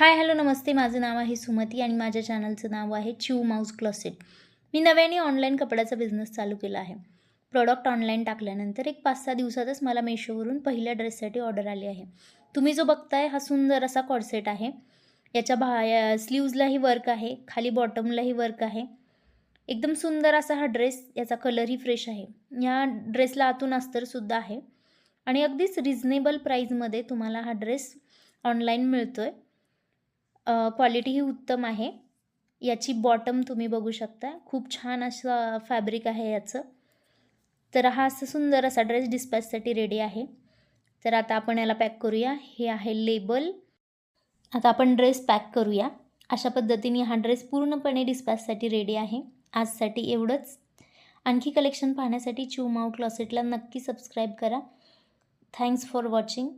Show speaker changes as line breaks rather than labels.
Hi hello नमस्ते. माझं नाव आहे सुमती आणि माझ्या चॅनलचं नाव आहे चिऊ माऊस क्लोसेट. मी नव्याने ऑनलाईन कपड्याचा बिझनेस चालू केला आहे. प्रॉडक्ट ऑनलाईन टाकल्यानंतर एक 5-6 दिवसातच मला मेशोवरून पहिल्या ड्रेससाठी ऑर्डर आली आहे. तुम्ही जो बघताय हा सुंदर असा कॉर्सेट आहे. याच्या स्लीव्जलाही वर्क आहे, खाली बॉटमलाही वर्क आहे. एकदम सुंदर असा हा ड्रेस, याचा कलरही फ्रेश आहे. या ड्रेसला आतून अस्तरसुद्धा आहे आणि अगदीच रिझनेबल प्राईजमध्ये तुम्हाला हा ड्रेस ऑनलाईन मिळतोय. क्वालिटीही उत्तम आहे. याची बॉटम तुम्ही बघू शकता. खूप छान असं फॅब्रिक आहे याचं. तर हा असा सुंदर असा ड्रेस डिस्पॅचसाठी रेडी आहे. तर आता आपण याला पॅक करूया. हे आहे लेबल. आता आपण ड्रेस पॅक करूया. अशा पद्धतीने हा ड्रेस पूर्णपणे डिस्पॅचसाठी रेडी आहे. आजसाठी एवढंच. आणखी कलेक्शन पाहण्यासाठी चिऊ माऊ क्लोसेटला नक्की सबस्क्राईब करा. Thanks for watching.